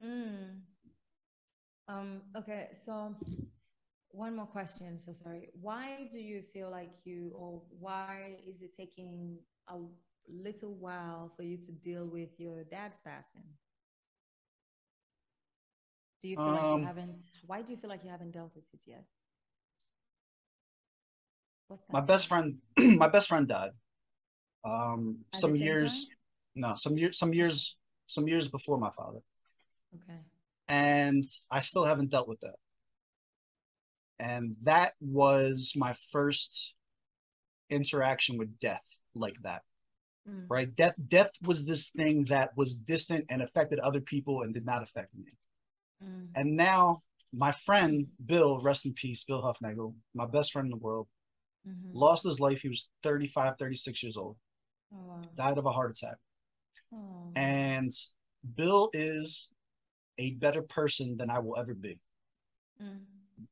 Mm. Okay, so one more question. So sorry. Why do you feel like or why is it taking a little while for you to deal with your dad's passing? Do you feel like you Um, haven't, why do you feel like you haven't dealt with it yet? What's my that best about? friend, my best friend died. At the Some same time? years, no, some years before my father, Okay. and I still haven't dealt with that. And that was my first interaction with death like that. Mm, Right? Death was this thing that was distant and affected other people and did not affect me. mm, And now my friend Bill, rest in peace, Bill Huffnagel, my best friend in the world, mm-hmm. lost his life. He was 35, 36 years old, Oh, wow. died of a heart attack. Oh, And Bill is a better person than I will ever be. mm,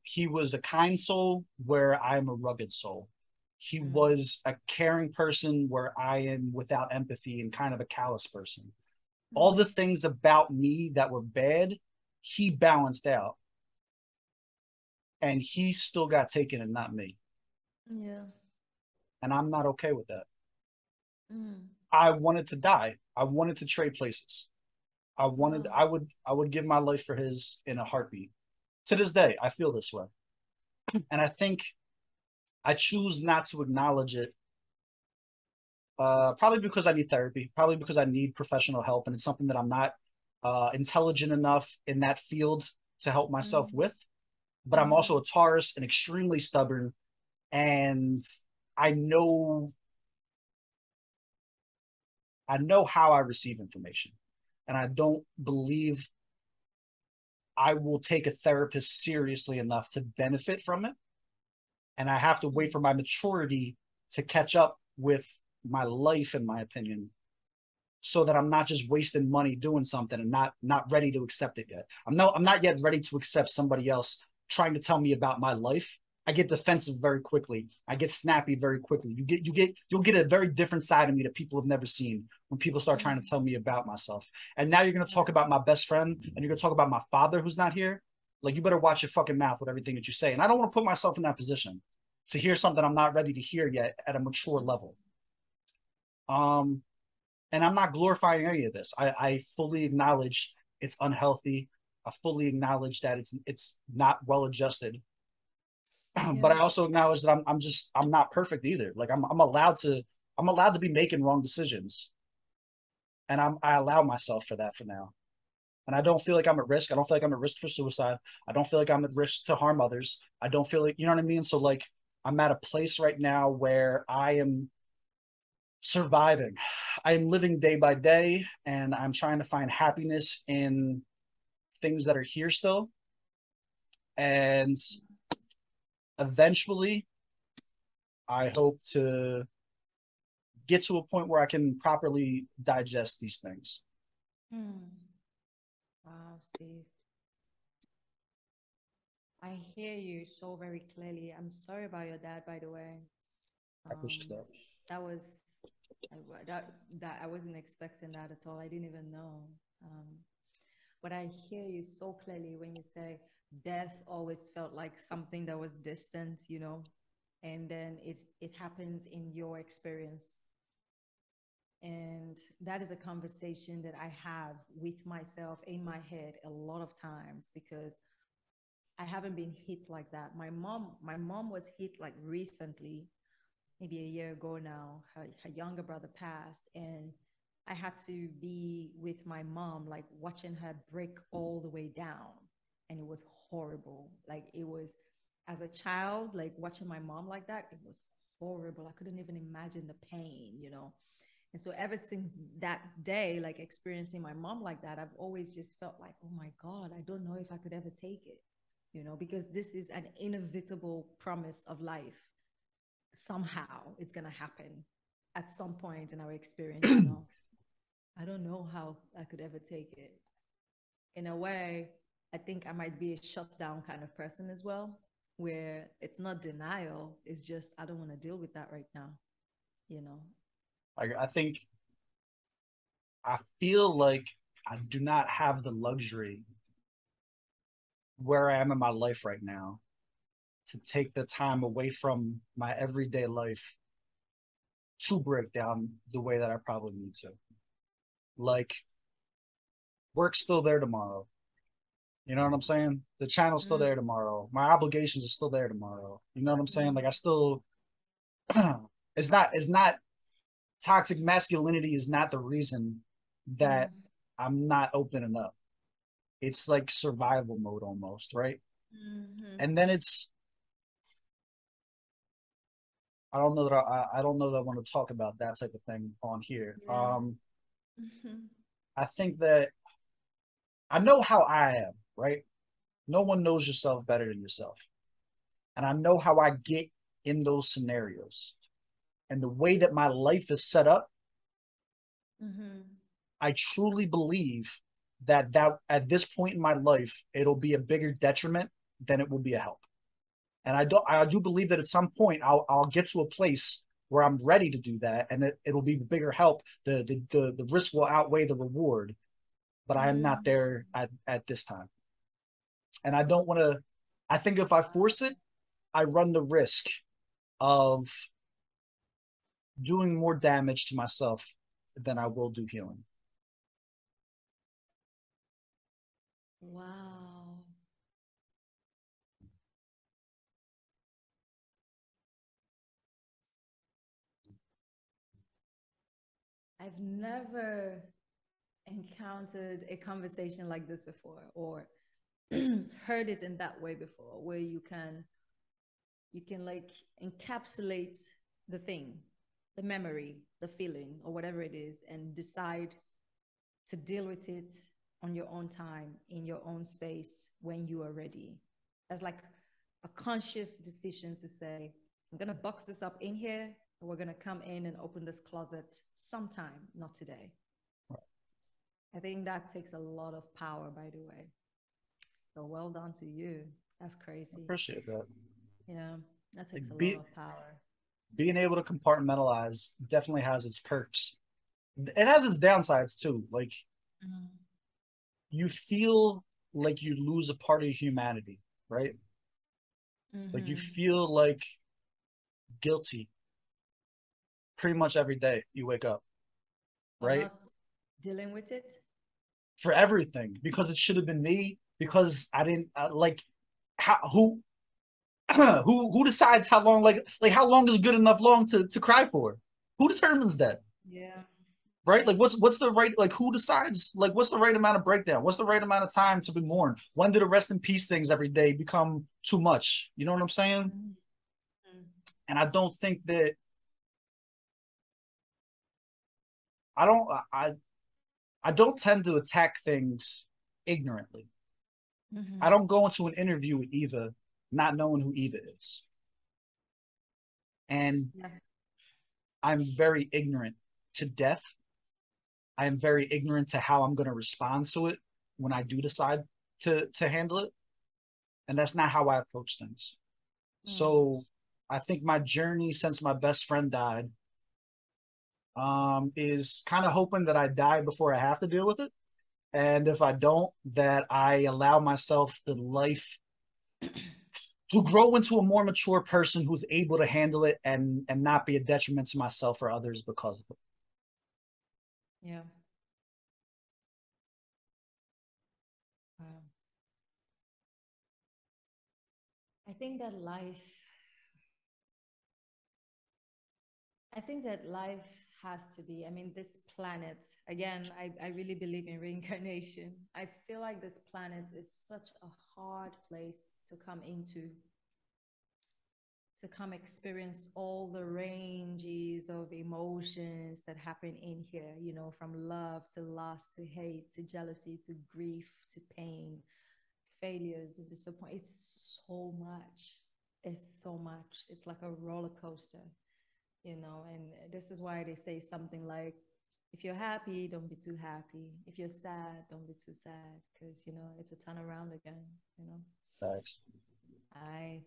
He was a kind soul where I am a rugged soul. He mm, was a caring person where I am without empathy and kind of a callous person. All the mm, things about me that were bad, he balanced out. And he still got taken and not me. yeah. And I'm not okay with that. Mm, I wanted to die. I wanted to trade places. wow. I would give my life for his in a heartbeat. To this day, I feel this way. And I think I choose not to acknowledge it. Probably because I need therapy, probably because I need professional help, and it's something that I'm not intelligent enough in that field to help myself Mm, with. But I'm mm, also a Taurus and extremely stubborn, and I know I know how I receive information, and I don't believe I will take a therapist seriously enough to benefit from it. And I have to wait mm. for my maturity to catch up with my life, in my opinion, so that I'm not just wasting money doing something and not ready to accept it yet. I'm not yet ready to accept somebody else trying to tell me about my life. I get defensive very quickly. I get snappy very quickly. You'll get a very different side of me that people have never seen when people start trying to Mm. tell me about myself. And now you're gonna talk Yeah. about my best friend and you're gonna talk about my father who's not here. Like you better watch your fucking mouth with everything that you say. And I don't want to put myself in that position to hear something I'm not ready to hear yet at a mature level. Um, and I'm not glorifying any of this. I fully acknowledge it's unhealthy. I fully acknowledge that it's not well adjusted. But Yeah. I also acknowledge that I'm not perfect either. Like I'm allowed to be making wrong decisions. And I allow myself for that for now. And I don't feel like I'm at risk. I don't feel like I'm at risk for suicide. I don't feel like I'm at risk to harm others. I don't feel like, you know what I mean? So like I'm at a place right now where I am surviving. I'm living day by day and I'm trying to find happiness in things that are here still. And eventually, I hope to get to a point where I can properly digest these things. Mm. Wow, Steve. I hear you so very clearly. I'm sorry about your dad, by the way. I appreciate Um, that. that was that I wasn't expecting that at all. I didn't even know. Um, but I hear you so clearly when you say death always felt like something that was distant, and then it happens in your experience. And that is a conversation that I have with myself in my head a lot of times because I haven't been hit like that. My mom was hit like recently, maybe a year ago now. Her younger brother passed, and I had to be with my mom, like watching her break all the way down. And it was horrible. Like it was, as a child, like watching my mom like that, it was horrible. I couldn't even imagine the pain. And so ever since that day, like experiencing my mom like that, I've always just felt like, oh my God, I don't know if I could ever take it, because this is an inevitable promise of life. Somehow it's going to happen at some point in our experience. I don't know how I could ever take it. In a way, I think I might be a shut down kind of person as well, where it's not denial, it's just I don't want to deal with that right now, you know. Like I think I feel like I do not have the luxury where I am in my life right now to take the time away from my everyday life to break down the way that I probably need to. Like, work's still there tomorrow. You know what I'm saying? The channel's still Mm, there tomorrow. My obligations are still there tomorrow. You know what I'm saying? Like, mm, I still it's not toxic masculinity is not the reason that mm, I'm not opening up. It's like survival mode almost, right? mhm. And then it's I don't know that I want to talk about that type of thing on here. Yeah. Mhm. I think that I know how I am, right? No one knows yourself better than yourself. And I know how I get in those scenarios. And the way that my life is set up, Mhm. I truly believe that at this point in my life, it'll be a bigger detriment than it will be a help. And I do believe that at some point I'll get to a place where I'm ready to do that, and that it'll be a bigger help. The risk will outweigh the reward, but I am not Mm. there at this time. And I don't want to. I think if I force it, I run the risk of doing more damage to myself than I will do healing. Wow. I've never encountered a conversation like this before or heard it in that way before, where you can like encapsulate the thing, the memory, the feeling, or whatever it is, and decide to deal with it on your own time, in your own space, when you are ready. That's like a conscious decision to say, I'm going to box this up in here, and we're going to come in and open this closet sometime, not today. I think that takes a lot of power, by the way. So well done to you. That's I crazy. appreciate that. You know, that Like takes a lot of power. being able to compartmentalize definitely has its perks. It has its downsides too. Like, Mm. you feel like you lose a part of humanity, right? Like, you Mm-hmm. feel like guilty pretty much every day you wake up, For right? not dealing with it. For everything, because it should have been me, because I didn't like how who decides how long, like how long is good enough long to cry for? Who determines that? Yeah. Right? Like, what's the right, like, who decides, like, what's the right amount of breakdown? What's the right amount of time to be mourned? When do the rest in peace things every day become too much? You know what I'm saying? Mm-hmm. And I don't think that I don't I I don't tend to attack things ignorantly. I Mm-hmm. don't go into an interview with Eva not knowing who Eva is. And Yeah. I'm very ignorant to death. I am very ignorant to how I'm going to respond to it when I do decide to handle it. And that's not how I approach things. Mm. So I think my journey since my best friend died is kind of hoping that I die before I have to deal with it. And if I don't, that I allow myself the life to grow into a more mature person who's able to handle it and not be a detriment to myself or others because of it. Yeah. Wow. I think that life, I think that life has to be, I mean, this planet, again, I really believe in reincarnation. I feel like this planet is such a hard place to come into, to come experience all the ranges of emotions that happen in here, you know, from love to loss to hate to jealousy to grief to pain, failures and disappointment. It's so much. It's so much. It's like a roller coaster, you know, and this is why they say something like, if you're happy, don't be too happy. If you're sad, don't be too sad, because, you know, it will turn around again, you know. Thanks. I,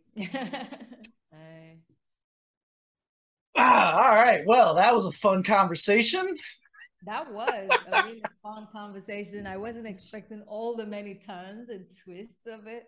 I, All right. Well, that was a fun conversation. That was a really fun conversation. I wasn't expecting all the many turns and twists of it.